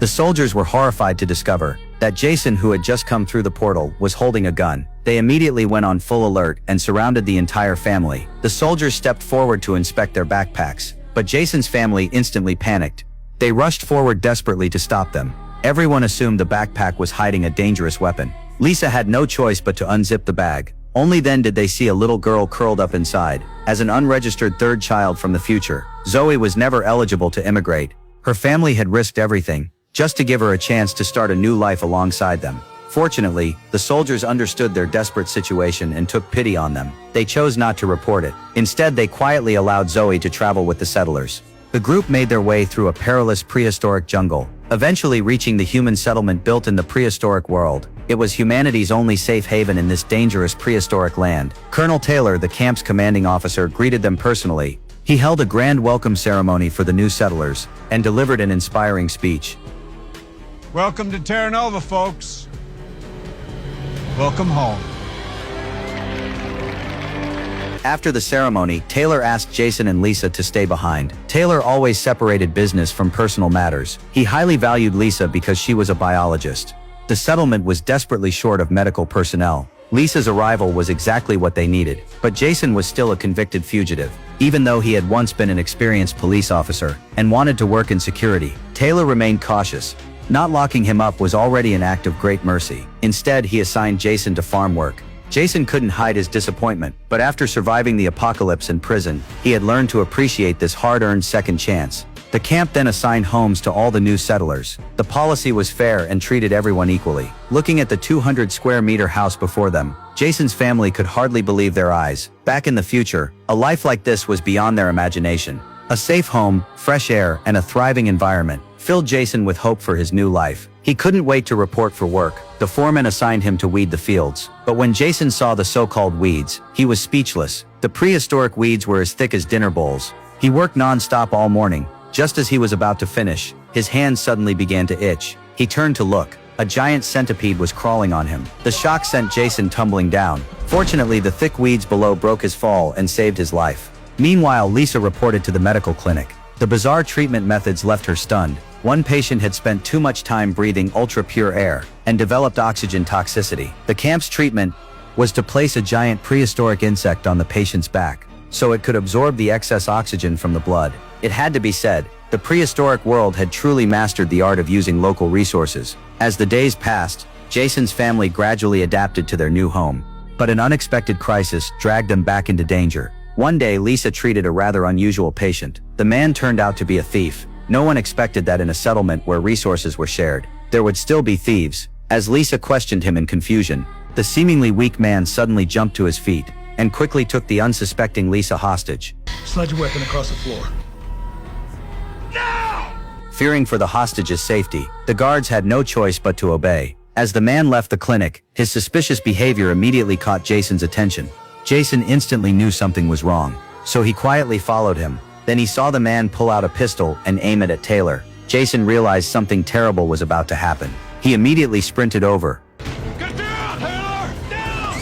The soldiers were horrified to discover that Jason, who had just come through the portal, was holding a gun. They immediately went on full alert and surrounded the entire family. The soldiers stepped forward to inspect their backpacks, but Jason's family instantly panicked. They rushed forward desperately to stop them. Everyone assumed the backpack was hiding a dangerous weapon. Lisa had no choice but to unzip the bag. Only then did they see a little girl curled up inside. As an unregistered third child from the future, Zoe was never eligible to immigrate. Her family had risked everything just to give her a chance to start a new life alongside them. Fortunately, the soldiers understood their desperate situation and took pity on them. They chose not to report it. Instead, they quietly allowed Zoe to travel with the settlers. The group made their way through a perilous prehistoric jungle, eventually reaching the human settlement built in the prehistoric world. It was humanity's only safe haven in this dangerous prehistoric land. Colonel Taylor, the camp's commanding officer, greeted them personally. He held a grand welcome ceremony for the new settlers and delivered an inspiring speech. Welcome to Terra Nova, folks. Welcome home. After the ceremony, Taylor asked Jason and Lisa to stay behind. Taylor always separated business from personal matters. He highly valued Lisa because she was a biologist. The settlement was desperately short of medical personnel. Lisa's arrival was exactly what they needed, but Jason was still a convicted fugitive. Even though he had once been an experienced police officer and wanted to work in security, Taylor remained cautious. Not locking him up was already an act of great mercy. Instead, he assigned Jason to farm work. Jason couldn't hide his disappointment, but after surviving the apocalypse in prison, he had learned to appreciate this hard-earned second chance. The camp then assigned homes to all the new settlers. The policy was fair and treated everyone equally. Looking at the 200-square-meter house before them, Jason's family could hardly believe their eyes. Back in the future, a life like this was beyond their imagination. A safe home, fresh air, and a thriving environment filled Jason with hope for his new life. He couldn't wait to report for work. The foreman assigned him to weed the fields. But when Jason saw the so-called weeds, he was speechless. The prehistoric weeds were as thick as dinner bowls. He worked non-stop all morning. Just as he was about to finish, his hands suddenly began to itch. He turned to look. A giant centipede was crawling on him. The shock sent Jason tumbling down. Fortunately, the thick weeds below broke his fall and saved his life. Meanwhile, Lisa reported to the medical clinic. The bizarre treatment methods left her stunned. One patient had spent too much time breathing ultra-pure air and developed oxygen toxicity. The camp's treatment was to place a giant prehistoric insect on the patient's back, so it could absorb the excess oxygen from the blood. It had to be said, the prehistoric world had truly mastered the art of using local resources. As the days passed, Jason's family gradually adapted to their new home. But an unexpected crisis dragged them back into danger. One day, Lisa treated a rather unusual patient. The man turned out to be a thief. No one expected that in a settlement where resources were shared, there would still be thieves. As Lisa questioned him in confusion, the seemingly weak man suddenly jumped to his feet and quickly took the unsuspecting Lisa hostage. Slide your weapon across the floor. Fearing for the hostage's safety, the guards had no choice but to obey. As the man left the clinic, his suspicious behavior immediately caught Jason's attention. Jason instantly knew something was wrong, so he quietly followed him. Then he saw the man pull out a pistol and aim it at Taylor. Jason realized something terrible was about to happen. He immediately sprinted over. Get down, Taylor! Down!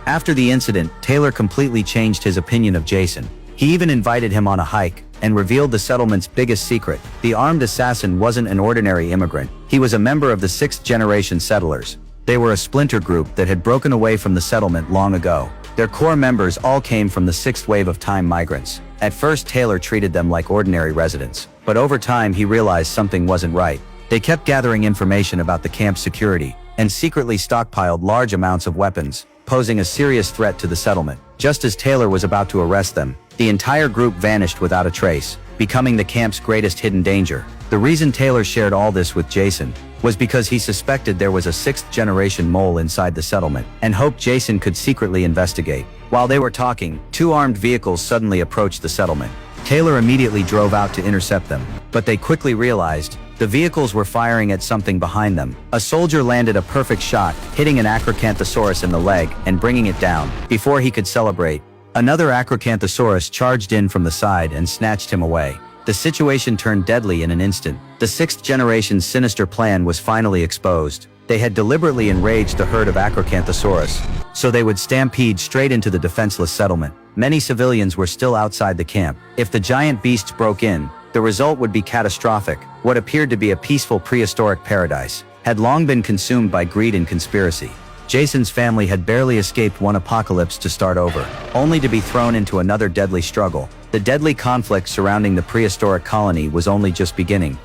After the incident, Taylor completely changed his opinion of Jason. He even invited him on a hike and revealed the settlement's biggest secret. The armed assassin wasn't an ordinary immigrant. He was a member of the 6th-generation settlers. They were a splinter group that had broken away from the settlement long ago. Their core members all came from the 6th wave of time migrants. At first, Taylor treated them like ordinary residents, but over time he realized something wasn't right. They kept gathering information about the camp's security and secretly stockpiled large amounts of weapons, posing a serious threat to the settlement. Just as Taylor was about to arrest them, the entire group vanished without a trace, becoming the camp's greatest hidden danger. The reason Taylor shared all this with Jason was because he suspected there was a 6th-generation mole inside the settlement and hoped Jason could secretly investigate. While they were talking, 2 armed vehicles suddenly approached the settlement. Taylor immediately drove out to intercept them, but they quickly realized the vehicles were firing at something behind them. A soldier landed a perfect shot, hitting an Acrocanthosaurus in the leg and bringing it down. Before he could celebrate, another Acrocanthosaurus charged in from the side and snatched him away. The situation turned deadly in an instant. The 6th-generation's sinister plan was finally exposed. They had deliberately enraged the herd of Acrocanthosaurus, so they would stampede straight into the defenseless settlement. Many civilians were still outside the camp. If the giant beasts broke in, the result would be catastrophic. What appeared to be a peaceful prehistoric paradise had long been consumed by greed and conspiracy. Jason's family had barely escaped one apocalypse to start over, only to be thrown into another deadly struggle. The deadly conflict surrounding the prehistoric colony was only just beginning.